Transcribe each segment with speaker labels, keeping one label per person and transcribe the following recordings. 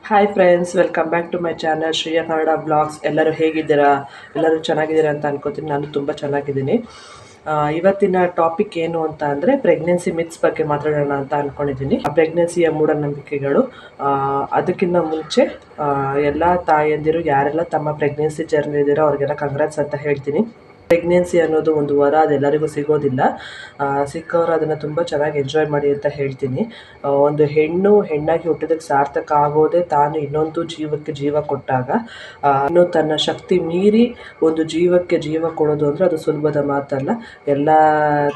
Speaker 1: Hi friends, welcome back to my channel Shriya Kannada blogs. ಎಲ್ಲರೂ ಹೇಗಿದ್ದೀರಾ? ಎಲ್ಲರೂ ಚೆನ್ನಾಗಿದ್ದೀರಾ ಅಂತ ಅನ್ಕೋತೀನಿ. ನಾನು ತುಂಬ ಚೆನ್ನಾಗಿದ್ದೀನಿ. ಇವತ್ತಿನ ಟಾಪಿಕ್ ಏನು ಅಂತ ಅಂದರೆ ಪ್ರೆಗ್ನೆನ್ಸಿ ಮಿತ್ಸ್ ಬಗ್ಗೆ ಮಾತಾಡೋಣ ಅಂತ ಅಂದ್ಕೊಂಡಿದ್ದೀನಿ. ಪ್ರೆಗ್ನೆನ್ಸಿಯ ಮೂಢನಂಬಿಕೆಗಳು. ಅದಕ್ಕಿಂತ ಮುಂಚೆ ಎಲ್ಲ ತಾಯಂದಿರು ಯಾರೆಲ್ಲ ತಮ್ಮ ಪ್ರೆಗ್ನೆನ್ಸಿ ಜರ್ನಿ ಇದ್ದೀರೋ ಅವ್ರಿಗೆಲ್ಲ ಕಂಗ್ರಾಟ್ಸ್ ಅಂತ ಹೇಳ್ತೀನಿ. ಪ್ರೆಗ್ನೆನ್ಸಿ ಅನ್ನೋದು ಒಂದು ವರ, ಅದೆಲ್ಲರಿಗೂ ಸಿಗೋದಿಲ್ಲ. ಸಿಕ್ಕವರು ಅದನ್ನು ತುಂಬ ಚೆನ್ನಾಗಿ ಎಂಜಾಯ್ ಮಾಡಿ ಅಂತ ಹೇಳ್ತೀನಿ. ಒಂದು ಹೆಣ್ಣಾಗಿ ಹುಟ್ಟಿದಕ್ಕೆ ಸಾರ್ಥಕ ಆಗೋದೇ ತಾನು ಇನ್ನೊಂದು ಜೀವಕ್ಕೆ ಜೀವ ಕೊಟ್ಟಾಗ. ಇನ್ನು ತನ್ನ ಶಕ್ತಿ ಮೀರಿ ಒಂದು ಜೀವಕ್ಕೆ ಜೀವ ಕೊಡೋದು ಅಂದರೆ ಅದು ಸುಲಭದ ಮಾತಲ್ಲ. ಎಲ್ಲ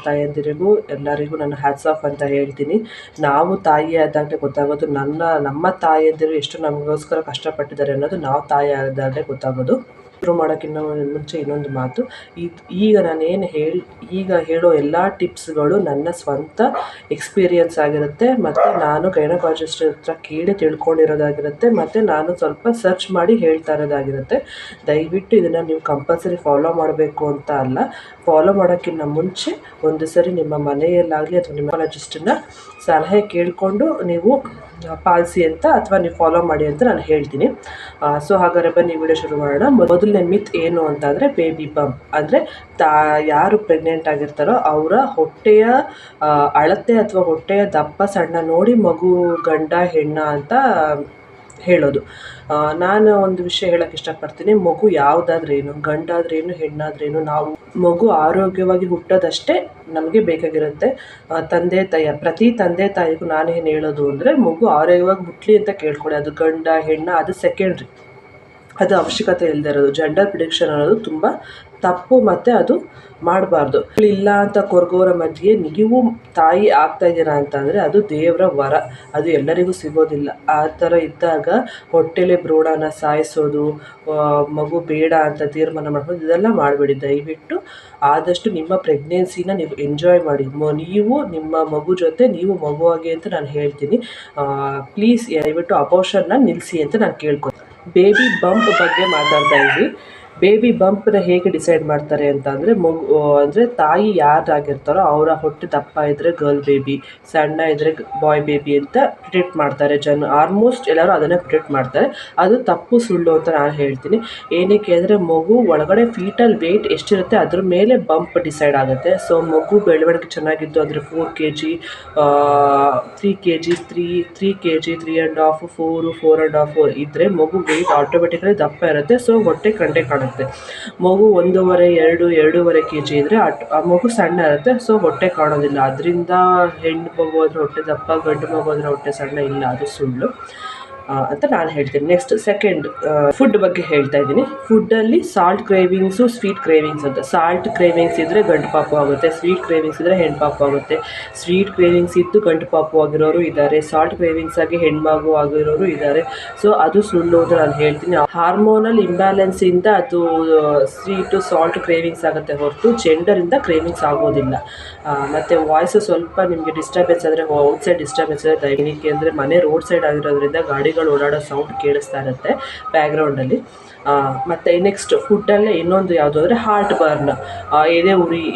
Speaker 1: ತಾಯಂದಿರಿಗೂ ಎಲ್ಲರಿಗೂ ನನ್ನ ಹ್ಯಾಟ್ಸ್ ಆಫ್ ಅಂತ ಹೇಳ್ತೀನಿ. ನಾವು ತಾಯಿ ಆದಾಗಲೇ ಗೊತ್ತಾಗೋದು ನಮ್ಮ ತಾಯಂದಿರು ಎಷ್ಟು ನಮಗೋಸ್ಕರ ಕಷ್ಟಪಟ್ಟಿದ್ದಾರೆ ಅನ್ನೋದು ನಾವು ತಾಯಿ ಆದಾಗಲೇ ಗೊತ್ತಾಗೋದು. ಶುರು ಮಾಡೋಕ್ಕಿಂತ ಮುಂಚೆ ಇನ್ನೊಂದು ಮಾತು. ಈಗ ಹೇಳೋ ಎಲ್ಲ ಟಿಪ್ಸ್ಗಳು ನನ್ನ ಸ್ವಂತ ಎಕ್ಸ್ಪೀರಿಯನ್ಸ್ ಆಗಿರುತ್ತೆ, ಮತ್ತು ನಾನು ಗೈನಕಾಲಜಿಸ್ಟ್ ಹತ್ರ ಕೇಳಿ ತಿಳ್ಕೊಂಡಿರೋದಾಗಿರುತ್ತೆ, ಮತ್ತು ನಾನು ಸ್ವಲ್ಪ ಸರ್ಚ್ ಮಾಡಿ ಹೇಳ್ತಾ ಇರೋದಾಗಿರುತ್ತೆ. ದಯವಿಟ್ಟು ಇದನ್ನು ನೀವು ಕಂಪಲ್ಸರಿ ಫಾಲೋ ಮಾಡಬೇಕು ಅಂತ ಅಲ್ಲ. ಫಾಲೋ ಮಾಡೋಕ್ಕಿಂತ ಮುಂಚೆ ಒಂದು ಸರಿ ನಿಮ್ಮ ಮನೆಯಲ್ಲಾಗಲಿ ಅಥವಾ ನಿಮ್ಮ ಗೈನಕಾಲಜಿಸ್ಟನ್ನ ಸಲಹೆ ಕೇಳಿಕೊಂಡು ನೀವು ಪಾಲಿಸಿ ಅಂತ ಅಥವಾ ನೀವು ಫಾಲೋ ಮಾಡಿ ಅಂತ ನಾನು ಹೇಳ್ತೀನಿ. ಸೊ ಹಾಗಾದ್ರೆ ಬನ್ನಿ ವಿಡಿಯೋ ಶುರು ಮಾಡೋಣ. ಮೊದಲನೇ ಮಿತ್ ಏನು ಅಂತ ಅಂದರೆ ಬೇಬಿ ಬಂಪ್. ಅಂದರೆ ಯಾರು ಪ್ರೆಗ್ನೆಂಟ್ ಆಗಿರ್ತಾರೋ ಅವರ ಹೊಟ್ಟೆಯ ಅಳತೆ ಅಥವಾ ಹೊಟ್ಟೆಯ ದಪ್ಪ ಸಣ್ಣ ನೋಡಿ ಮಗು ಗಂಡ ಹೆಣ್ಣ ಅಂತ ಹೇಳೋದು. ನಾನು ಒಂದು ವಿಷಯ ಹೇಳೋಕ್ಕೆ ಇಷ್ಟಪಡ್ತೀನಿ. ಮಗು ಯಾವುದಾದ್ರೇನು, ಗಂಡಾದ್ರೇನು ಹೆಣ್ಣಾದ್ರೇನು, ನಾವು ಮಗು ಆರೋಗ್ಯವಾಗಿ ಹುಟ್ಟೋದಷ್ಟೇ ನಮಗೆ ಬೇಕಾಗಿರುತ್ತೆ. ಪ್ರತಿ ತಂದೆ ತಾಯಿಗೂ ನಾನೇನು ಹೇಳೋದು ಅಂದರೆ ಮಗು ಆರೋಗ್ಯವಾಗಿ ಹುಟ್ಟಲಿ ಅಂತ ಕೇಳ್ಕೊಳ್ಳಿ. ಅದು ಗಂಡ ಹೆಣ್ಣ ಅದು ಸೆಕೆಂಡ್ರಿ, ಅದು ಅವಶ್ಯಕತೆ ಇಲ್ಲದೆ ಇರೋದು. ಜೆಂಡರ್ ಪ್ರಿಡಿಕ್ಷನ್ ಅನ್ನೋದು ತುಂಬ ತಪ್ಪು, ಮತ್ತು ಅದು ಮಾಡಬಾರ್ದು. ಇಲ್ಲ ಅಂತ ಕೊರಗೋರ ಮಧ್ಯೆ ನೀವು ತಾಯಿ ಆಗ್ತಾ ಇದ್ದೀರಾ ಅಂತಂದರೆ ಅದು ದೇವರ ವರ, ಅದು ಎಲ್ಲರಿಗೂ ಸಿಗೋದಿಲ್ಲ. ಆ ಥರ ಇದ್ದಾಗ ಹೊಟ್ಟೆಲೆ ಭ್ರೂಣನ ಸಾಯಿಸೋದು, ಮಗು ಬೇಡ ಅಂತ ತೀರ್ಮಾನ ಮಾಡ್ಬೋದು, ಇದೆಲ್ಲ ಮಾಡಬೇಡಿ. ದಯವಿಟ್ಟು ಆದಷ್ಟು ನಿಮ್ಮ ಪ್ರೆಗ್ನೆನ್ಸಿನ ನೀವು ಎಂಜಾಯ್ ಮಾಡಿ. ನೀವು ನಿಮ್ಮ ಮಗು ಜೊತೆ ನೀವು ಮಗುವಾಗಿ ಅಂತ ನಾನು ಹೇಳ್ತೀನಿ. ಪ್ಲೀಸ್ ದಯವಿಟ್ಟು ಅಬೋಷನ್ನ ನಿಲ್ಲಿಸಿ ಅಂತ ನಾನು ಕೇಳ್ಕೊತೀನಿ. ಬೇಬಿ ಬಂಪ್ ಬಗ್ಗೆ ಮಾತಾಡ್ತಾ ಇದ್ವಿ. ಬೇಬಿ ಬಂಪ್ನ ಹೇಗೆ ಡಿಸೈಡ್ ಮಾಡ್ತಾರೆ ಅಂತ ಅಂದರೆ ತಾಯಿ ಯಾರಾಗಿರ್ತಾರೋ ಅವರ ಹೊಟ್ಟೆ ದಪ್ಪ ಇದ್ದರೆ ಗರ್ಲ್ ಬೇಬಿ, ಸಣ್ಣ ಇದ್ದರೆ ಬಾಯ್ ಬೇಬಿ ಅಂತ ಪ್ರಿಡಿಕ್ಟ್ ಮಾಡ್ತಾರೆ. ಆಲ್ಮೋಸ್ಟ್ ಎಲ್ಲರೂ ಅದನ್ನೇ ಪ್ರಿಡಿಕ್ಟ್ ಮಾಡ್ತಾರೆ. ಅದು ತಪ್ಪು ಸುಳ್ಳು ಅಂತ ನಾನು ಹೇಳ್ತೀನಿ. ಏನಕ್ಕೆ ಅಂದರೆ ಮಗು ಒಳಗಡೆ ಫೀಟಲ್ ವೆಯ್ಟ್ ಎಷ್ಟಿರುತ್ತೆ ಅದ್ರ ಮೇಲೆ ಬಂಪ್ ಡಿಸೈಡ್ ಆಗುತ್ತೆ. ಸೊ ಮಗು ಬೆಳವಣಿಗೆ ಚೆನ್ನಾಗಿದ್ದು ಅಂದರೆ 4 kg 3 kg 3 kg 3.5 4 4.5 ಇದ್ದರೆ ಮಗು ವೆಯ್ಟ್ ಆಟೋಮೆಟಿಕಲಿ ದಪ್ಪ ಇರುತ್ತೆ. ಸೊ ಹೊಟ್ಟೆ ಕಂಡೇ ಕಾಣುತ್ತೆ. ಮಗು 1.5 2.5 kg ಇದ್ದರೆ ಆ ಮಗು ಸಣ್ಣ ಇರುತ್ತೆ. ಸೊ ಹೊಟ್ಟೆ ಕಾಣೋದಿಲ್ಲ. ಅದರಿಂದ ಹೆಣ್ಣು ಮಗು ಆದರೆ ಹೊಟ್ಟೆ ದಪ್ಪ, ಗಂಡು ಮಗು ಆದರೆ ಹೊಟ್ಟೆ ಸಣ್ಣ ಇಲ್ಲ, ಅದು ಸುಳ್ಳು ಅಂತ ನಾನು ಹೇಳ್ತೀನಿ. ನೆಕ್ಸ್ಟ್ ಸೆಕೆಂಡ್, ಫುಡ್ ಬಗ್ಗೆ ಹೇಳ್ತಾ ಇದ್ದೀನಿ. ಫುಡ್ಡಲ್ಲಿ ಸಾಲ್ಟ್ ಕ್ರೇವಿಂಗ್ಸು, ಸ್ವೀಟ್ ಕ್ರೇವಿಂಗ್ಸ್ ಅಂತ. ಸಾಲ್ಟ್ ಕ್ರೇವಿಂಗ್ಸ್ ಇದ್ದರೆ ಗಂಡು ಪಾಪು ಆಗುತ್ತೆ, ಸ್ವೀಟ್ ಕ್ರೇವಿಂಗ್ಸ್ ಇದ್ದರೆ ಹೆಣ್ಣು ಪಾಪು ಆಗುತ್ತೆ. ಸ್ವೀಟ್ ಕ್ರೇವಿಂಗ್ಸ್ ಇದ್ದು ಗಂಡು ಪಾಪು ಆಗಿರೋರು ಇದ್ದಾರೆ, ಸಾಲ್ಟ್ ಕ್ರೇವಿಂಗ್ಸ್ ಆಗಿ ಹೆಣ್ಮಗು ಆಗಿರೋರು ಇದ್ದಾರೆ. ಸೊ ಅದು ಸುಳ್ಳು ಅಂತ ನಾನು ಹೇಳ್ತೀನಿ. ಹಾರ್ಮೋನಲ್ ಇಂಬ್ಯಾಲೆನ್ಸಿಂದ ಅದು ಸ್ವೀಟು ಸಾಲ್ಟ್ ಕ್ರೇವಿಂಗ್ಸ್ ಆಗುತ್ತೆ ಹೊರತು ಜೆಂಡರಿಂದ ಕ್ರೇವಿಂಗ್ಸ್ ಆಗೋದಿಲ್ಲ. ಮತ್ತು ವಾಯ್ಸು ಸ್ವಲ್ಪ ನಿಮಗೆ ಡಿಸ್ಟರ್ಬೆನ್ಸ್ ಆದರೆ ಔಟ್ಸೈಡ್ ಡಿಸ್ಟರ್ಬೆನ್ಸ್ ಇದೆ ದೈನಿಕ, ಅಂದರೆ ಮನೆ ರೋಡ್ ಸೈಡ್ ಆಗಿರೋದ್ರಿಂದ ಗಾಡಿಗಳು ಓಡಾಡೋ ಸೌಂಡ್ ಕೇಳಿಸ್ತಾ ಇರುತ್ತೆ ಬ್ಯಾಕ್ಗ್ರೌಂಡಲ್ಲಿ. ಮತ್ತು ನೆಕ್ಸ್ಟ್ ಫುಡ್ಡಲ್ಲೇ ಇನ್ನೊಂದು ಯಾವುದು ಅಂದರೆ ಹಾರ್ಟ್ ಬರ್ನ್.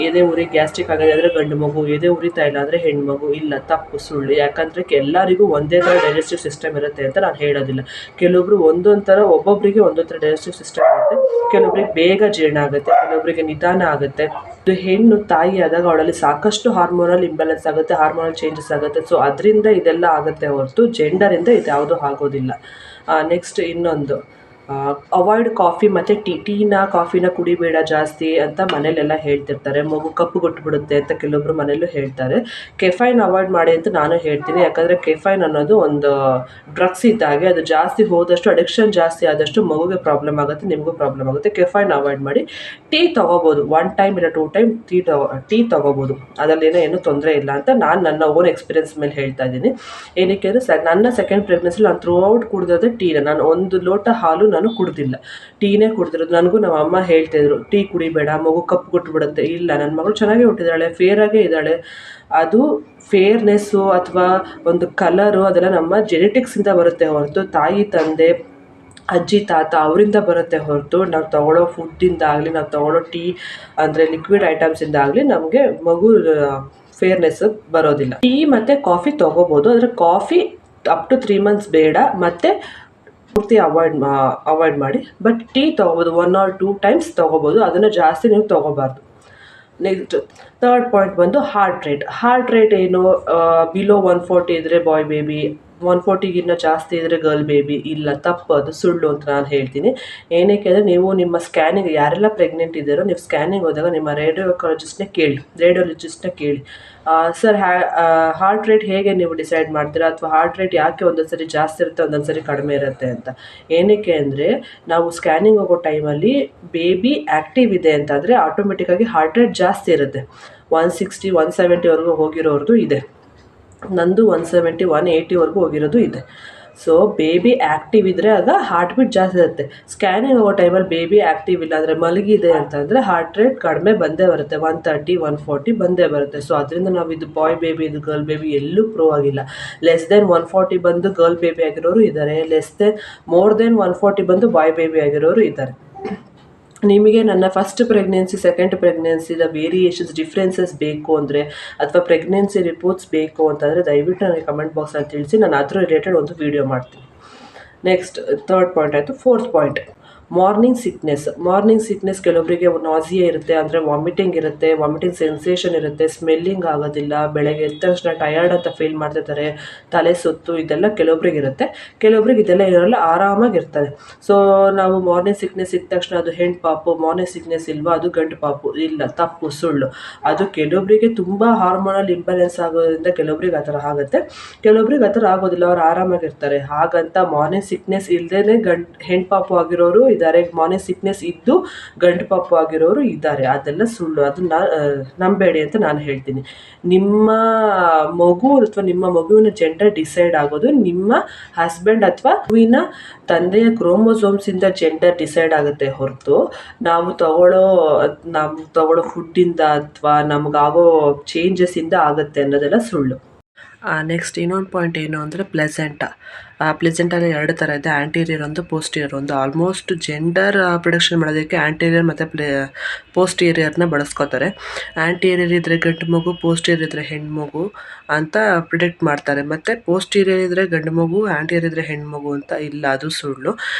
Speaker 1: ಎದೆ ಉರಿ ಗ್ಯಾಸ್ಟ್ರಿಕ್ ಆಗಿದೆ ಅಂದರೆ ಗಂಡು ಮಗು, ಎದೆ ಉರಿತಾ ಇಲ್ಲ ಅಂದರೆ ಹೆಣ್ಮಗು. ಇಲ್ಲ, ತಪ್ಪು ಸುಳ್ಳು. ಯಾಕಂದರೆ ಎಲ್ಲರಿಗೂ ಒಂದೇ ಥರ ಡೈಜೆಸ್ಟಿವ್ ಸಿಸ್ಟಮ್ ಇರುತ್ತೆ ಅಂತ ನಾನು ಹೇಳೋದಿಲ್ಲ. ಕೆಲವೊಬ್ರು ಒಂದೊಂದು ಥರ, ಒಬ್ಬೊಬ್ಬರಿಗೆ ಒಂದೊಂದು ಥರ ಡೈಜೆಸ್ಟಿವ್ ಸಿಸ್ಟಮ್ ಇರುತ್ತೆ. ಕೆಲವೊಬ್ರಿಗೆ ಬೇಗ ಜೀರ್ಣ ಆಗುತ್ತೆ, ಕೆಲವೊಬ್ಬರಿಗೆ ನಿಧಾನ ಆಗುತ್ತೆ. ಹೆಣ್ಣು ತಾಯಿ ಆದಾಗ ಅವಳಲ್ಲಿ ಸಾಕಷ್ಟು ಹಾರ್ಮೋನಲ್ ಇಂಬ್ಯಾಲೆನ್ಸ್ ಆಗುತ್ತೆ, ಹಾರ್ಮೋನಲ್ ಚೇಂಜಸ್ ಆಗುತ್ತೆ. ಸೊ ಅದರಿಂದ ಇದೆಲ್ಲ ಆಗುತ್ತೆ ಹೊರತು ಜೆಂಡರಿಂದ ಇದು ಯಾವುದೂ ಆಗೋದಿಲ್ಲ. ನೆಕ್ಸ್ಟ್ ಇನ್ನೊಂದು, ಅವಾಯ್ಡ್ ಕಾಫಿ ಮತ್ತು ಕಾಫಿನ ಕುಡಿಬೇಡ ಜಾಸ್ತಿ ಅಂತ ಮನೇಲೆಲ್ಲ ಹೇಳ್ತಿರ್ತಾರೆ. ಮಗು ಕಪ್ಪು ಕೊಟ್ಬಿಡುತ್ತೆ ಅಂತ ಕೆಲವೊಬ್ರು ಮನೇಲೂ ಹೇಳ್ತಾರೆ. ಕೆಫೈನ್ ಅವಾಯ್ಡ್ ಮಾಡಿ ಅಂತ ನಾನು ಹೇಳ್ತೀನಿ. ಯಾಕಂದರೆ ಕೆಫೈನ್ ಅನ್ನೋದು ಒಂದು ಡ್ರಗ್ಸ್ ಇದ್ದಾಗೆ, ಅದು ಜಾಸ್ತಿ ಹೋದಷ್ಟು, ಅಡಿಕ್ಷನ್ ಜಾಸ್ತಿ ಆದಷ್ಟು ಮಗುಗೆ ಪ್ರಾಬ್ಲಮ್ ಆಗುತ್ತೆ, ನಿಮಗೂ ಪ್ರಾಬ್ಲಮ್ ಆಗುತ್ತೆ. ಕೆಫೈನ್ ಅವಾಯ್ಡ್ ಮಾಡಿ. ಟೀ ತೊಗೋಬೋದು, 1 ಟೈಮ್ ಇಲ್ಲ 2 ಟೈಮ್ ಟೀ ತೊಗೋಬೋದು, ಅದರಲ್ಲೇನೋ ಏನೂ ತೊಂದರೆ ಇಲ್ಲ ಅಂತ ನಾನು ನನ್ನ ಓನ್ ಎಕ್ಸ್ಪೀರಿಯನ್ಸ್ ಮೇಲೆ ಹೇಳ್ತಾ ಇದ್ದೀನಿ. ಏನಕ್ಕೆ ಅಂದರೆ ನನ್ನ ಸೆಕೆಂಡ್ ಪ್ರೆಗ್ನೆನ್ಸಿಲಿ ನಾನು ಥ್ರೂ ಔಟ್ ಕುಡಿದೋದೇ ಟೀನ. ನಾನು 1 ಲೋಟ ಹಾಲು ನಾನು ಕುಡ್ದಿಲ್ಲ, ಟೀನೇ ಕುಡ್ದಿರೋದು. ನನಗೂ ನಮ್ಮ ಅಮ್ಮ ಹೇಳ್ತಾಯಿದ್ರು, ಟೀ ಕುಡಿಬೇಡ ಮಗು ಕಪ್ಪು ಕೊಟ್ಬಿಡುತ್ತೆ. ಇಲ್ಲ, ನನ್ನ ಮಗಳು ಚೆನ್ನಾಗೇ ಹುಟ್ಟಿದ್ದಾಳೆ, ಫೇರಾಗೇ ಇದ್ದಾಳೆ. ಅದು ಫೇರ್ನೆಸ್ಸು ಅಥವಾ ಒಂದು ಕಲರು ಅದೆಲ್ಲ ನಮ್ಮ ಜೆನೆಟಿಕ್ಸಿಂದ ಬರುತ್ತೆ ಹೊರತು ತಾಯಿ ತಂದೆ ಅಜ್ಜಿ ತಾತ ಅವರಿಂದ ಬರುತ್ತೆ ಹೊರತು ನಾವು ತೊಗೊಳ್ಳೋ ಫುಡ್ಡಿಂದಾಗಲಿ, ನಾವು ತೊಗೊಳ್ಳೋ ಟೀ ಅಂದರೆ ಲಿಕ್ವಿಡ್ ಐಟಮ್ಸಿಂದಾಗಲಿ ನಮಗೆ ಮಗು ಫೇರ್ನೆಸ್ ಬರೋದಿಲ್ಲ. ಟೀ ಮತ್ತು ಕಾಫಿ ತೊಗೋಬೋದು, ಆದರೆ ಕಾಫಿ ಅಪ್ ಟು 3 months ಬೇಡ. ಮತ್ತು ಪೂರ್ತಿ ಅವಾಯ್ಡ್ ಮಾಡಿ. ಬಟ್ ಟೀ ತೊಗೋಬೋದು, 1 or 2 ಟೈಮ್ಸ್ ತೊಗೋಬೋದು, ಅದನ್ನು ಜಾಸ್ತಿ ನೀವು ತೊಗೋಬಾರ್ದು. ನೆಕ್ಸ್ಟ್ ಥರ್ಡ್ ಪಾಯಿಂಟ್ ಬಂದು ಹಾರ್ಟ್ ರೇಟ್ ಏನು, ಬಿಲೋ 140 ಇದ್ದರೆ ಬಾಯ್ ಬೇಬಿ, 140ಗಿನ್ನ ಜಾಸ್ತಿ ಇದ್ದರೆ ಗರ್ಲ್ ಬೇಬಿ. ಇಲ್ಲ, ತಪ್ಪು, ಅದು ಸುಳ್ಳು ಅಂತ ನಾನು ಹೇಳ್ತೀನಿ. ಏನಕ್ಕೆ ಅಂದರೆ ನೀವು ನಿಮ್ಮ ಸ್ಕ್ಯಾನಿಂಗ್, ಯಾರೆಲ್ಲ ಪ್ರೆಗ್ನೆಂಟ್ ಇದ್ದಾರೋ ನೀವು ಸ್ಕ್ಯಾನಿಂಗ್ ಹೋದಾಗ ನಿಮ್ಮ ರೇಡಿಯೋಲಜಿಸ್ಟ್ನೇ ಕೇಳಿ, ಸರ್ ಹಾರ್ಟ್ ರೇಟ್ ಹೇಗೆ ನೀವು ಡಿಸೈಡ್ ಮಾಡ್ತೀರಾ, ಅಥವಾ ಹಾರ್ಟ್ ರೇಟ್ ಯಾಕೆ ಒಂದೊಂದು ಸರಿ ಜಾಸ್ತಿ ಇರುತ್ತೆ ಒಂದೊಂದು ಸರಿ ಕಡಿಮೆ ಇರುತ್ತೆ ಅಂತ. ಏನಕ್ಕೆ ಅಂದರೆ ನಾವು ಸ್ಕ್ಯಾನಿಂಗ್ ಹೋಗೋ ಟೈಮಲ್ಲಿ ಬೇಬಿ ಆ್ಯಕ್ಟಿವ್ ಇದೆ ಅಂತಂದರೆ ಆಟೋಮೆಟಿಕ್ಕಾಗಿ ಹಾರ್ಟ್ ರೇಟ್ ಜಾಸ್ತಿ ಇರುತ್ತೆ. 160 170ವರೆಗೂ ಹೋಗಿರೋರ್ದು ಇದೆ, ನಂದು 170 180ವರೆಗೂ ಹೋಗಿರೋದು ಇದೆ. ಸೊ ಬೇಬಿ ಆ್ಯಕ್ಟಿವ್ ಇದ್ದರೆ ಆಗ ಹಾರ್ಟ್ ಬೀಟ್ ಜಾಸ್ತಿ ಇರುತ್ತೆ. ಸ್ಕ್ಯಾನಿಂಗ್ ಹೋಗೋ ಟೈಮಲ್ಲಿ ಬೇಬಿ ಆ್ಯಕ್ಟಿವ್ ಇಲ್ಲ ಅಂದರೆ ಮಲಗಿದೆ ಅಂತಂದರೆ ಹಾರ್ಟ್ ರೇಟ್ ಕಡಿಮೆ ಬಂದೇ ಬರುತ್ತೆ, 130 140 ಬಂದೇ ಬರುತ್ತೆ. ಸೊ ಅದರಿಂದ ನಾವು ಇದು ಬಾಯ್ ಬೇಬಿ ಇದು ಗರ್ಲ್ ಬೇಬಿ ಎಲ್ಲೂ ಪ್ರೂವ್ ಆಗಿಲ್ಲ. ಲೆಸ್ ದೆನ್ 140 ಬಂದು ಗರ್ಲ್ ಬೇಬಿ ಆಗಿರೋರು ಇದ್ದಾರೆ, ಮೋರ್ ದೆನ್ 140 ಬಂದು ಬಾಯ್ ಬೇಬಿ ಆಗಿರೋರು ಇದ್ದಾರೆ. ನಿಮಗೆ ನನ್ನ ಫಸ್ಟ್ ಪ್ರೆಗ್ನೆನ್ಸಿ ಸೆಕೆಂಡ್ ಪ್ರೆಗ್ನೆನ್ಸಿದ ವೇರಿಯೇಷನ್ಸ್ ಡಿಫ್ರೆನ್ಸಸ್ ಬೇಕು ಅಂದರೆ ಅಥವಾ ಪ್ರೆಗ್ನೆನ್ಸಿ ರಿಪೋರ್ಟ್ಸ್ ಬೇಕು ಅಂತಂದರೆ ದಯವಿಟ್ಟು ನನಗೆ ಕಮೆಂಟ್ ಬಾಕ್ಸಲ್ಲಿ ತಿಳಿಸಿ, ನಾನು ಅದ್ರ ರಿಲೇಟೆಡ್ ಒಂದು ವಿಡಿಯೋ ಮಾಡ್ತೀನಿ. ನೆಕ್ಸ್ಟ್ ಥರ್ಡ್ ಪಾಯಿಂಟ್ ಆಯಿತು. ಫೋರ್ತ್ ಪಾಯಿಂಟ್ ಮಾರ್ನಿಂಗ್ ಸಿಕ್ನೆಸ್ ಕೆಲವೊಬ್ಬರಿಗೆ ನಾಸಿಯಾ ಇರುತ್ತೆ, ಅಂದರೆ ವಾಮಿಟಿಂಗ್ ಇರುತ್ತೆ, ವಾಮಿಟಿಂಗ್ ಸೆನ್ಸೇಷನ್ ಇರುತ್ತೆ, ಸ್ಮೆಲ್ಲಿಂಗ್ ಆಗೋದಿಲ್ಲ, ಬೆಳಗ್ಗೆ ಎದ್ದ ತಕ್ಷಣ ಟಯರ್ಡ್ ಅಂತ ಫೀಲ್ ಮಾಡ್ತಿರ್ತಾರೆ, ತಲೆ ಸುತ್ತು, ಇದೆಲ್ಲ ಕೆಲವೊಬ್ರಿಗೆ ಇರುತ್ತೆ. ಕೆಲವೊಬ್ರಿಗೆ ಇದೆಲ್ಲ ಇರೋಲ್ಲ, ಆರಾಮಾಗಿರ್ತಾರೆ. ಸೊ ನಾವು ಮಾರ್ನಿಂಗ್ ಸಿಕ್ನೆಸ್ ಇದ್ದ ತಕ್ಷಣ ಅದು ಹೆಣ್ಣು ಪಾಪು, ಮಾರ್ನಿಂಗ್ ಸಿಕ್ನೆಸ್ ಇಲ್ವಾ ಅದು ಗಂಡು ಪಾಪು. ಇಲ್ಲ, ತಪ್ಪು, ಸುಳ್ಳು. ಅದು ಕೆಲವೊಬ್ಬರಿಗೆ ತುಂಬ ಹಾರ್ಮೋನಲ್ ಇಂಬ್ಯಾಲೆನ್ಸ್ ಆಗೋದ್ರಿಂದ ಕೆಲವೊಬ್ರಿಗೆ ಆ ಥರ ಆಗುತ್ತೆ, ಕೆಲವೊಬ್ರಿಗೆ ಆ ಥರ ಆಗೋದಿಲ್ಲ, ಅವ್ರು ಆರಾಮಾಗಿರ್ತಾರೆ. ಹಾಗಂತ ಮಾರ್ನಿಂಗ್ ಸಿಕ್ನೆಸ್ ಇಲ್ಲದೇ ಹೆಣ್ಣು ಪಾಪು ಆಗಿರೋರು ಇದ್ದಾರೆ, ಮಾರ್ನಿಂಗ್ ಸಿಕ್ನೆಸ್ ಇದ್ದು ಗಂಡು ಪಾಪು ಆಗಿರೋರು ಇದ್ದಾರೆ. ಅದೆಲ್ಲ ಸುಳ್ಳು, ಅದನ್ನ ನಂಬೇಡಿ ಅಂತ ನಾನು ಹೇಳ್ತೀನಿ. ನಿಮ್ಮ ಮಗು ಅಥವಾ ನಿಮ್ಮ ಮಗುವಿನ ಜೆಂಡರ್ ಡಿಸೈಡ್ ಆಗೋದು ನಿಮ್ಮ ಹಸ್ಬೆಂಡ್ ಅಥವಾ ಮಗುವಿನ ತಂದೆಯ ಕ್ರೋಮೋಸೋಮ್ಸಿಂದ ಜೆಂಡರ್ ಡಿಸೈಡ್ ಆಗುತ್ತೆ ಹೊರತು ನಾವು ತಗೊಳ್ಳೋ ಫುಡ್ಡಿಂದ ಅಥವಾ ನಮಗಾಗೋ ಚೇಂಜಸ್ಸಿಂದ ಆಗುತ್ತೆ ಅನ್ನೋದೆಲ್ಲ ಸುಳ್ಳು. ನೆಕ್ಸ್ಟ್ ಇನ್ನೊಂದು ಪಾಯಿಂಟ್ ಏನು ಅಂದರೆ ಪ್ಲೆಸೆಂಟಲ್ಲಿ 2 ಥರ ಇದೆ, ಆ್ಯಂಟೀರಿಯರ್ ಒಂದು, ಪೋಸ್ಟೀರಿಯರ್ ಒಂದು. ಆಲ್ಮೋಸ್ಟ್ ಜೆಂಡರ್ ಪ್ರಿಡಿಕ್ಷನ್ ಮಾಡೋದಕ್ಕೆ ಆ್ಯಂಟೀರಿಯರ್ ಮತ್ತು ಪೋಸ್ಟೀರಿಯರ್ನ ಬಳಸ್ಕೋತಾರೆ. ಆ್ಯಂಟೀರಿಯರ್ ಇದ್ದರೆ ಗಂಡು ಮಗು, ಪೋಸ್ಟೀರಿಯರ್ ಇದ್ದರೆ ಹೆಣ್ಮಗು ಅಂತ ಪ್ರಿಡಿಕ್ಟ್ ಮಾಡ್ತಾರೆ. ಮತ್ತು ಪೋಸ್ಟೀರಿಯರ್ ಇದ್ದರೆ ಗಂಡು ಮಗು, ಆ್ಯಂಟೀರಿಯರ್ ಇದ್ದರೆ ಹೆಣ್ಮಗು ಅಂತ. ಇಲ್ಲ, ಅದು ಸುಳ್ಳು.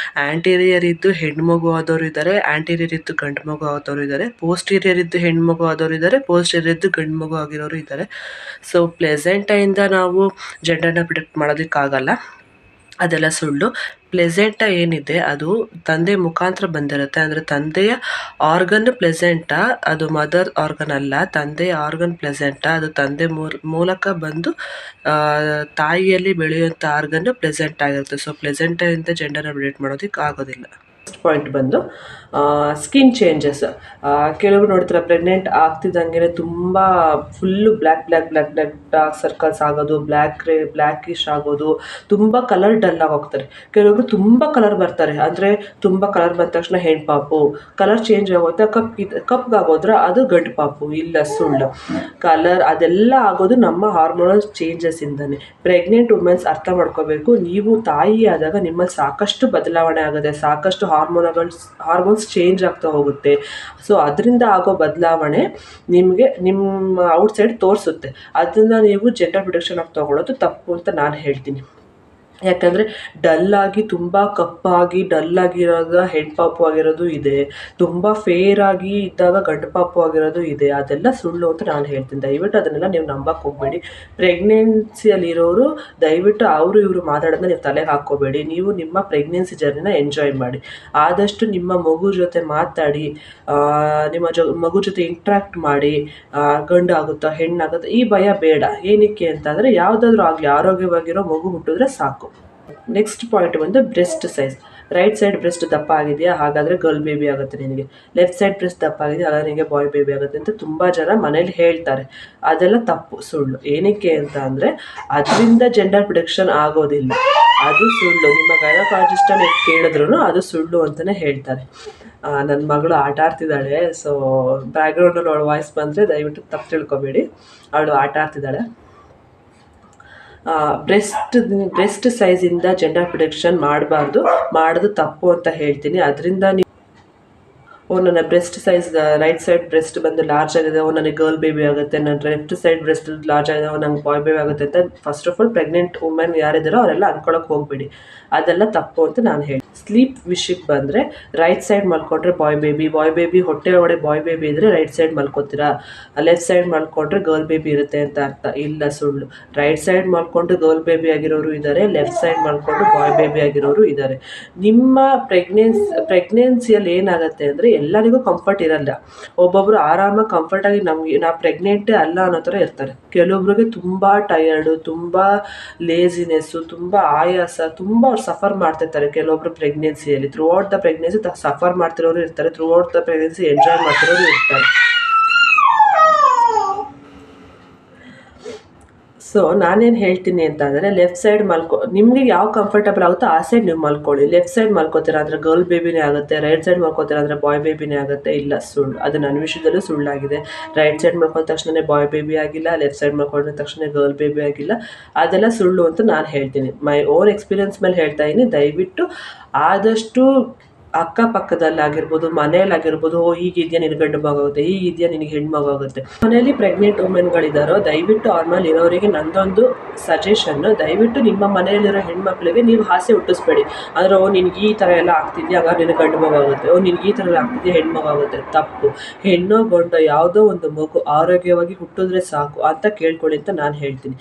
Speaker 1: ಆ್ಯಂಟೀರಿಯರ್ ಇದ್ದು ಹೆಣ್ಮಗು ಆದವರು ಇದ್ದಾರೆ, ಆ್ಯಂಟೀರಿಯರ್ ಇದ್ದು ಗಂಡು ಮಗು ಆದವರು ಇದ್ದಾರೆ, ಪೋಸ್ಟೀರಿಯರ್ ಇದ್ದು ಹೆಣ್ಮಗು ಆದವರು ಇದ್ದಾರೆ, ಪೋಸ್ಟೀರಿಯರ್ ಇದ್ದು ಗಂಡು ಮಗು ಆಗಿರೋರು ಇದ್ದಾರೆ. ಸೊ ಪ್ಲೆಸೆಂಟಾಯಿಂದ ನಾವು ಜೆಂಡರ್ನ ಪ್ರಿಡಿಕ್ಟ್ ಮಾಡೋದಕ್ಕಾಗಲ್ಲ, ಅದೆಲ್ಲ ಸುಳ್ಳು. ಪ್ಲೆಸೆಂಟಾ ಏನಿದೆ ಅದು ತಂದೆ ಮುಖಾಂತರ ಬಂದಿರುತ್ತೆ, ಅಂದರೆ ತಂದೆಯ ಆರ್ಗನ್ ಪ್ಲೆಸೆಂಟಾ, ಅದು ಮದರ್ ಆರ್ಗನ್ ಅಲ್ಲ. ತಂದೆಯ ಆರ್ಗನ್ ಪ್ಲೆಸೆಂಟಾ, ಅದು ತಂದೆ ಮೂಲಕ ಬಂದು ತಾಯಿಯಲ್ಲಿ ಬೆಳೆಯುವಂಥ ಆರ್ಗನ್ ಪ್ಲೆಸೆಂಟ್ ಆಗಿರುತ್ತೆ. ಸೊ ಪ್ಲೆಸೆಂಟಾಯಿಂದ ಜೆಂಡರ್ನ ಪ್ರಿಡಿಕ್ಟ್ ಮಾಡೋದಕ್ಕೆ ಆಗೋದಿಲ್ಲ. ನೆಕ್ಸ್ಟ್ ಪಾಯಿಂಟ್ ಬಂದು ಸ್ಕಿನ್ ಚೇಂಜಸ್. ಕೆಲವರು ನೋಡ್ತಾರೆ ಪ್ರೆಗ್ನೆಂಟ್ ಆಗ್ತಿದ್ದಂಗೆ ತುಂಬ ಫುಲ್ಲು ಬ್ಲ್ಯಾಕ್ ಡಾರ್ಕ್ ಸರ್ಕಲ್ಸ್ ಆಗೋದು, ಬ್ಲ್ಯಾಕಿಶ್ ಆಗೋದು, ತುಂಬ ಕಲರ್ ಡಲ್ ಆಗಿ ಹೋಗ್ತಾರೆ. ಕೆಲವೊಬ್ರು ತುಂಬ ಕಲರ್ ಬರ್ತಾರೆ, ಅಂದರೆ ತುಂಬ ಕಲರ್ ಬಂದ ತಕ್ಷಣ ಹೆಣ್ಣು ಪಾಪು, ಕಲರ್ ಚೇಂಜ್ ಆಗೋಯ್ತಾ ಕಪ್ಗಾಗೋದ್ರೆ ಅದು ಗಂಡು ಪಾಪು. ಇಲ್ಲ, ಸುಳ್ಳು. ಕಲರ್ ಅದೆಲ್ಲ ಆಗೋದು ನಮ್ಮ ಹಾರ್ಮೋನಲ್ ಚೇಂಜಸ್ಸಿಂದನೇ. ಪ್ರೆಗ್ನೆಂಟ್ ವುಮೆನ್ಸ್ ಅರ್ಥ ಮಾಡ್ಕೋಬೇಕು, ನೀವು ತಾಯಿ ಆದಾಗ ನಿಮ್ಮಲ್ಲಿ ಸಾಕಷ್ಟು ಬದಲಾವಣೆ ಆಗುತ್ತೆ, ಸಾಕಷ್ಟು ಹಾರ್ಮೋನ್ಸ್ ಚೇಂಜ್ ಆಗ್ತಾ ಹೋಗುತ್ತೆ. ಸೊ ಅದರಿಂದ ಆಗೋ ಬದಲಾವಣೆ ನಿಮಗೆ ನಿಮ್ಮ ಔಟ್ಸೈಡ್ ತೋರಿಸುತ್ತೆ. ಅದನ್ನು ನೀವು ಜೆಂಡರ್ ಪ್ರಿಡಿಕ್ಷನ್ ಆಗಿ ತೊಗೊಳ್ಳೋದು ತಪ್ಪು ಅಂತ ನಾನು ಹೇಳ್ತೀನಿ. ಯಾಕಂದರೆ ಡಲ್ಲಾಗಿ ತುಂಬ ಕಪ್ಪಾಗಿ ಡಲ್ಲಾಗಿರೋವಾಗ ಹೆಣ್ಣು ಪಾಪು ಆಗಿರೋದು ಇದೆ, ತುಂಬ ಫೇರಾಗಿ ಇದ್ದಾಗ ಗಂಡು ಪಾಪು ಆಗಿರೋದು ಇದೆ. ಅದೆಲ್ಲ ಸುಳ್ಳು ಅಂತ ನಾನು ಹೇಳ್ತೀನಿ. ದಯವಿಟ್ಟು ಅದನ್ನೆಲ್ಲ ನೀವು ನಂಬಕ್ಕೆ ಹೋಗಬೇಡಿ. ಪ್ರೆಗ್ನೆನ್ಸಿಯಲ್ಲಿರೋರು ದಯವಿಟ್ಟು ಇವರು ಮಾತಾಡೋದನ್ನ ನೀವು ತಲೆಗೆ ಹಾಕ್ಕೋಬೇಡಿ. ನೀವು ನಿಮ್ಮ ಪ್ರೆಗ್ನೆನ್ಸಿ ಜರ್ನಿನ ಎಂಜಾಯ್ ಮಾಡಿ. ಆದಷ್ಟು ನಿಮ್ಮ ಮಗು ಜೊತೆ ಮಾತಾಡಿ, ನಿಮ್ಮ ಮಗು ಜೊತೆ ಇಂಟ್ರ್ಯಾಕ್ಟ್ ಮಾಡಿ, ಗಂಡು ಆಗುತ್ತಾ ಹೆಣ್ಣಾಗುತ್ತಾ ಈ ಭಯ ಬೇಡ. ಏನಕ್ಕೆ ಅಂತಂದರೆ ಯಾವುದಾದ್ರೂ ಆಗಲಿ ಆರೋಗ್ಯವಾಗಿರೋ ಮಗು ಹುಟ್ಟಿದ್ರೆ ಸಾಕು. ನೆಕ್ಸ್ಟ್ ಪಾಯಿಂಟ್ ಬಂದು breast size. Right side breast ದಪ್ಪ ಆಗಿದೆಯಾ, ಹಾಗಾದರೆ ಗರ್ಲ್ ಬೇಬಿ ಆಗುತ್ತೆ ನಿನಗೆ. ಲೆಫ್ಟ್ ಸೈಡ್ ಬ್ರೆಸ್ಟ್ ದಪ್ಪ ಆಗಿದೆಯಾ, ಹಾಗಾದರೆ ನಿನಗೆ ಬಾಯ್ ಬೇಬಿ ಆಗುತ್ತೆ ಅಂತ ತುಂಬ ಜನ ಮನೇಲಿ ಹೇಳ್ತಾರೆ. ಅದೆಲ್ಲ ತಪ್ಪು, ಸುಳ್ಳು. ಏನಕ್ಕೆ ಅಂತ ಅಂದರೆ ಅದರಿಂದ ಜೆಂಡರ್ ಪ್ರಿಡಿಕ್ಷನ್ ಆಗೋದಿಲ್ಲ, ಅದು ಸುಳ್ಳು. ನಿಮ್ಮ ಗೈನಕಾಲಜಿಸ್ಟನ್ನು ಕೇಳಿದ್ರು ಅದು ಸುಳ್ಳು ಅಂತಲೇ ಹೇಳ್ತಾರೆ. ನನ್ನ ಮಗಳು ಆಟ ಆಡ್ತಿದ್ದಾಳೆ, ಸೊ ಬ್ಯಾಕ್ಗ್ರೌಂಡಲ್ಲಿ ಅವಳು ವಾಯ್ಸ್ ಬಂದರೆ ದಯವಿಟ್ಟು ತಪ್ಪು ತಿಳ್ಕೊಬೇಡಿ. ಅವಳು ಆಟ ಆಡ್ತಿದ್ದಾಳೆ. ಬ್ರೆಸ್ಟ್ ಸೈಜಿಂದ ಜೆಂಡರ್ ಪ್ರಿಡಿಕ್ಷನ್ ಮಾಡೋದು ತಪ್ಪು ಅಂತ ಹೇಳ್ತೀನಿ. ಅದರಿಂದ ನನ್ನ breast size right side breast ಬಂದು ಲಾರ್ಜ್ ಆಗಿದೆ, ನನಗೆ ಗರ್ಲ್ ಬೇಬಿ ಆಗುತ್ತೆ, ನನ್ನ ಲೆಫ್ಟ್ ಸೈಡ್ ಬ್ರೆಸ್ಟ್ ಲಾರ್ಜ್ ಆಗಿದೆ, ನಂಗೆ ಬಾಯ್ ಬೇಬಿ ಆಗುತ್ತೆ ಅಂತ first of all pregnant women ಯಾರಿದ್ದಾರೋ ಅವರೆಲ್ಲ ಅನ್ಕೊಳಕ್ಕೆ ಹೋಗ್ಬೇಡಿ. ಅದೆಲ್ಲ ತಪ್ಪು ಅಂತ ನಾನು ಹೇಳಿ. ಸ್ಲೀಪ್ ವಿಷಯಕ್ಕೆ ಬಂದರೆ ರೈಟ್ ಸೈಡ್ ಮಲ್ಕೊಂಡ್ರೆ ಬಾಯ್ ಬೇಬಿ ಹೊಟ್ಟೆ ಒಳಗಡೆ ಬಾಯ್ ಬೇಬಿ ಇದ್ದರೆ ರೈಟ್ ಸೈಡ್ ಮಲ್ಕೋತೀರಾ, ಲೆಫ್ಟ್ ಸೈಡ್ ಮಲ್ಕೊಂಡ್ರೆ ಗರ್ಲ್ ಬೇಬಿ ಇರುತ್ತೆ ಅಂತ ಅರ್ಥ ಇಲ್ಲ, ಸುಳ್ಳು. ರೈಟ್ ಸೈಡ್ ಮಲ್ಕೊಂಡು ಗರ್ಲ್ ಬೇಬಿ ಆಗಿರೋರು ಇದ್ದಾರೆ, ಲೆಫ್ಟ್ ಸೈಡ್ ಮಲ್ಕೊಂಡು ಬಾಯ್ ಬೇಬಿ ಆಗಿರೋರು ಇದ್ದಾರೆ. ನಿಮ್ಮ ಪ್ರೆಗ್ನೆನ್ಸಿಯಲ್ಲಿ ಏನಾಗುತ್ತೆ ಅಂದರೆ ಎಲ್ಲರಿಗೂ ಕಂಫರ್ಟ್ ಇರಲ್ಲ. ಒಬ್ಬೊಬ್ರು ಆರಾಮಾಗಿ ಕಂಫರ್ಟಾಗಿ ನಾ ಪ್ರೆಗ್ನೆಂಟೇ ಅಲ್ಲ ಅನ್ನೋ ಥರ ಇರ್ತಾರೆ. ಕೆಲವೊಬ್ರಿಗೆ ತುಂಬ ಟಯರ್ಡು, ತುಂಬ ಲೇಜಿನೆಸ್ಸು, ತುಂಬ ಆಯಾಸ, ತುಂಬ ಅವ್ರು ಸಫರ್ ಮಾಡ್ತಿರ್ತಾರೆ. ಕೆಲವೊಬ್ರು ಪ್ರೆಗ್ನೆನ್ಸಿಯಲ್ಲಿ throughout the pregnancy suffer ಮಾಡ್ತಿರೋರು ಇರ್ತಾರೆ, throughout the pregnancy enjoy ಮಾಡ್ತಿರೋರು ಇರ್ತಾರೆ. ಸೊ ನಾನೇನು ಹೇಳ್ತೀನಿ ಅಂತ ಅಂದರೆ ಲೆಫ್ಟ್ ಸೈಡ್ ನಿಮಗೆ ಯಾವ ಕಂಫರ್ಟಬಲ್ ಆಗುತ್ತೋ ಆ ಸೈಡ್ ನೀವು ಮಲ್ಕೊಳ್ಳಿ. ಲೆಫ್ಟ್ ಸೈಡ್ ಮಲ್ಕೋತೀರಾ ಅಂದರೆ ಗರ್ಲ್ ಬೇಬಿನೇ ಆಗುತ್ತೆ, ರೈಟ್ ಸೈಡ್ ಮಲ್ಕೋತೀರಾ ಅಂದರೆ ಬಾಯ್ ಬೇಬಿನೇ ಆಗುತ್ತೆ. ಇಲ್ಲ, ಸುಳ್ಳು. ಅದು ನನ್ನ ವಿಷಯದಲ್ಲೂ ಸುಳ್ಳಾಗಿದೆ. ರೈಟ್ ಸೈಡ್ ಮಲ್ಕೊಂಡ ತಕ್ಷಣ ಬಾಯ್ ಬೇಬಿ ಆಗಿಲ್ಲ, ಲೆಫ್ಟ್ ಸೈಡ್ ಮಲ್ಕೊಂಡ ತಕ್ಷಣ ಗರ್ಲ್ ಬೇಬಿ ಆಗಿಲ್ಲ. ಅದೆಲ್ಲ ಸುಳ್ಳು ಅಂತ ನಾನು ಹೇಳ್ತೀನಿ. ಮೈ ಓನ್ ಎಕ್ಸ್ಪೀರಿಯನ್ಸ್ ಮೇಲೆ ಹೇಳ್ತಾ ಇದ್ದೀನಿ. ದಯವಿಟ್ಟು ಆದಷ್ಟು ಅಕ್ಕಪಕ್ಕದಲ್ಲಾಗಿರ್ಬೋದು, ಮನೆಯಲ್ಲಾಗಿರ್ಬೋದು, ಹೀಗಿದೆಯಾ ನಿನಗೆ ಗಂಡು ಮಗುವಾಗುತ್ತೆ, ಹೀಗಿದೆಯಾ ನಿನಗೆ ಹೆಣ್ಣು ಮಗುವಾಗುತ್ತೆ. ಮನೆಯಲ್ಲಿ ಪ್ರೆಗ್ನೆಂಟ್ ವುಮೆನ್ಗಳಿದ್ದಾರೋ ದಯವಿಟ್ಟು ಅವ್ರ ಮೇಲೆ ಇರೋರಿಗೆ ನಂದೊಂದು ಸಜೆಷನ್ನು, ದಯವಿಟ್ಟು ನಿಮ್ಮ ಮನೆಯಲ್ಲಿರೋ ಹೆಣ್ಮಕ್ಳಿಗೆ ನೀವು ಹಾಸ್ಯ ಹುಟ್ಟಿಸ್ಬೇಡಿ. ಅಂದರೆ ನಿನಗೆ ಈ ಥರ ಎಲ್ಲ ಆಗ್ತಿದೆಯಾ, ಆಗ ನಿನಗೆ ಗಂಡು ಮಗುವಾಗುತ್ತೆ, ನಿನಗೆ ಈ ಥರ ಎಲ್ಲ ಆಗ್ತಿದೆಯಾ, ಹೆಣ್ಣು ಮಗುವಾಗುತ್ತೆ. ತಪ್ಪು. ಹೆಣ್ಣೋ ಗಂಡೋ ಯಾವುದೋ ಒಂದು ಮಗು ಆರೋಗ್ಯವಾಗಿ ಹುಟ್ಟಿದ್ರೆ ಸಾಕು ಅಂತ ಕೇಳ್ಕೊಳ್ಳಿ ಅಂತ ನಾನು ಹೇಳ್ತೀನಿ.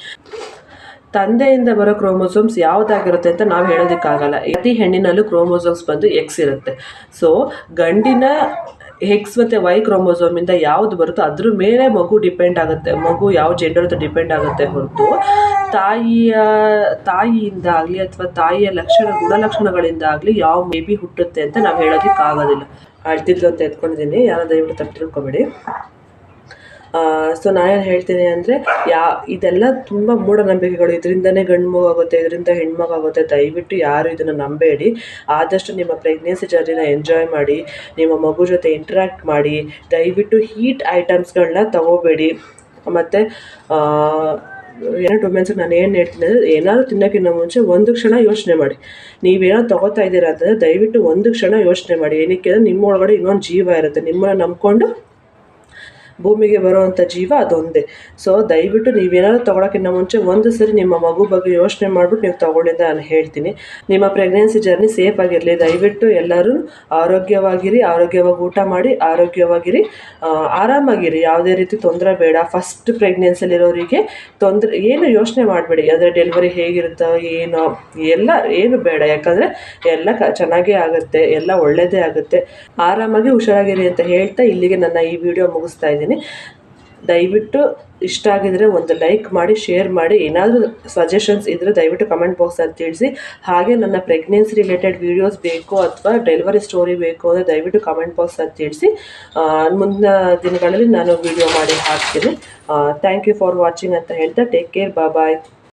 Speaker 1: ತಂದೆಯಿಂದ ಬರೋ ಕ್ರೋಮೋಸೋಮ್ಸ್ ಯಾವುದಾಗಿರುತ್ತೆ ಅಂತ ನಾವು ಹೇಳೋದಕ್ಕಾಗಲ್ಲ. ಪ್ರತಿ ಹೆಣ್ಣಿನಲ್ಲೂ ಕ್ರೋಮೋಸೋಮ್ಸ್ ಬಂದು ಎಕ್ಸ್ ಇರುತ್ತೆ. ಸೊ ಗಂಡಿನ ಎಕ್ಸ್ ಮತ್ತು ವೈ ಕ್ರೋಮೋಸೋಮಿಂದ ಯಾವುದು ಬರುತ್ತೋ ಅದ್ರ ಮೇಲೆ ಮಗು ಡಿಪೆಂಡ್ ಆಗುತ್ತೆ, ಮಗು ಯಾವ ಜೆಂಡರ್ ಅಂತ ಡಿಪೆಂಡ್ ಆಗುತ್ತೆ ಹೊರತು ತಾಯಿಯಿಂದ ಆಗಲಿ ಅಥವಾ ತಾಯಿಯ ಗುಣಲಕ್ಷಣಗಳಿಂದ ಆಗಲಿ ಯಾವ ಬೇಬಿ ಹುಟ್ಟುತ್ತೆ ಅಂತ ನಾವು ಹೇಳೋದಕ್ಕಾಗೋದಿಲ್ಲ. ಅಳ್ತಿದ್ಲು ಅಂತ ಎತ್ಕೊಂಡಿದ್ದೀನಿ, ಯಾರೋ ದಯವಿಟ್ಟು ತಪ್ಪು ತಿಳ್ಕೊಬೇಡಿ. ಸೊ ನಾನೇನು ಹೇಳ್ತೀನಿ ಅಂದರೆ ಇದೆಲ್ಲ ತುಂಬ ಮೂಢನಂಬಿಕೆಗಳು. ಇದರಿಂದನೇ ಗಂಡು ಮಗು ಆಗುತ್ತೆ, ಇದರಿಂದ ಹೆಣ್ಮಗು ಆಗುತ್ತೆ. ದಯವಿಟ್ಟು ಯಾರು ಇದನ್ನು ನಂಬೇಡಿ. ಆದಷ್ಟು ನಿಮ್ಮ ಪ್ರೆಗ್ನೆನ್ಸಿ ಜರ್ನಿನ ಎಂಜಾಯ್ ಮಾಡಿ, ನಿಮ್ಮ ಮಗು ಜೊತೆ ಇಂಟ್ರ್ಯಾಕ್ಟ್ ಮಾಡಿ. ದಯವಿಟ್ಟು ಹೀಟ್ ಐಟಮ್ಸ್ಗಳನ್ನ ತಗೋಬೇಡಿ. ಮತ್ತು ವುಮೆನ್ಸ್ಗೆ ನಾನು ಏನು ಹೇಳ್ತೀನಿ ಅಂದರೆ, ಏನಾದರೂ ತಿನ್ನೋಕ್ಕಿಂತ ಮುಂಚೆ ಒಂದು ಕ್ಷಣ ಯೋಚನೆ ಮಾಡಿ. ನೀವೇನೋ ತೊಗೋತಾ ಇದ್ದೀರಾ ಅಂತಂದರೆ ದಯವಿಟ್ಟು ಒಂದು ಕ್ಷಣ ಯೋಚನೆ ಮಾಡಿ. ಏನಕ್ಕೆ ಅಂದರೆ ನಿಮ್ಮ ಒಳಗಡೆ ಇನ್ನೊಂದು ಜೀವ ಇರುತ್ತೆ, ನಿಮ್ಮನ್ನು ನಂಬ್ಕೊಂಡು ಭೂಮಿಗೆ ಬರುವಂಥ ಜೀವ ಅದೊಂದೇ. ಸೊ ದಯವಿಟ್ಟು ನೀವೇನಾದರೂ ತೊಗೊಳಕ್ಕಿಂತ ಮುಂಚೆ ಒಂದು ಸರಿ ನಿಮ್ಮ ಮಗು ಬಗ್ಗೆ ಯೋಚನೆ ಮಾಡಿಬಿಟ್ಟು ನೀವು ತೊಗೊಳ್ಳಿ ಅಂತ ನಾನು ಹೇಳ್ತೀನಿ. ನಿಮ್ಮ ಪ್ರೆಗ್ನೆನ್ಸಿ ಜರ್ನಿ ಸೇಫ್ ಆಗಿರಲಿ. ದಯವಿಟ್ಟು ಎಲ್ಲರೂ ಆರೋಗ್ಯವಾಗಿ ಊಟ ಮಾಡಿ, ಆರೋಗ್ಯವಾಗಿರಿ, ಆರಾಮಾಗಿರಿ. ಯಾವುದೇ ರೀತಿ ತೊಂದರೆ ಬೇಡ. ಫಸ್ಟ್ ಪ್ರೆಗ್ನೆನ್ಸಿಲಿರೋರಿಗೆ ಏನು ಯೋಚನೆ ಮಾಡಬೇಡಿ. ಅಂದರೆ ಡೆಲಿವರಿ ಹೇಗಿರುತ್ತೋ ಏನು ಬೇಡ. ಯಾಕಂದರೆ ಎಲ್ಲ ಚೆನ್ನಾಗೇ ಆಗುತ್ತೆ, ಎಲ್ಲ ಒಳ್ಳೆಯದೇ ಆಗುತ್ತೆ. ಆರಾಮಾಗಿ ಹುಷಾರಾಗಿರಿ ಅಂತ ಹೇಳ್ತಾ ಇಲ್ಲಿಗೆ ನನ್ನ ಈ ವಿಡಿಯೋ ಮುಗಿಸ್ತಾ ಇದ್ದೀನಿ. ದಯವಿಟ್ಟು ಇಷ್ಟ ಆಗಿದರೆ ಒಂದು ಲೈಕ್ ಮಾಡಿ, ಶೇರ್ ಮಾಡಿ. ಏನಾದರೂ ಸಜೆಷನ್ಸ್ ಇದ್ದರೆ ದಯವಿಟ್ಟು ಕಮೆಂಟ್ ಬಾಕ್ಸಲ್ಲಿ ತಿಳಿಸಿ. ಹಾಗೆ ನನ್ನ ಪ್ರೆಗ್ನೆನ್ಸಿ ರಿಲೇಟೆಡ್ ವೀಡಿಯೋಸ್ ಬೇಕು ಅಥವಾ ಡೆಲಿವರಿ ಸ್ಟೋರಿ ಬೇಕು ಅಂದರೆ ದಯವಿಟ್ಟು ಕಮೆಂಟ್ ಬಾಕ್ಸಲ್ಲಿ ತಿಳಿಸಿ. ಮುಂದಿನ ದಿನಗಳಲ್ಲಿ ನಾನು ವಿಡಿಯೋ ಮಾಡಿ ಹಾಕ್ತೀನಿ. ಥ್ಯಾಂಕ್ ಯು ಫಾರ್ ವಾಚಿಂಗ್ ಅಂತ ಹೇಳ್ತಾ ಟೇಕ್ ಕೇರ್, ಬಾಯ್.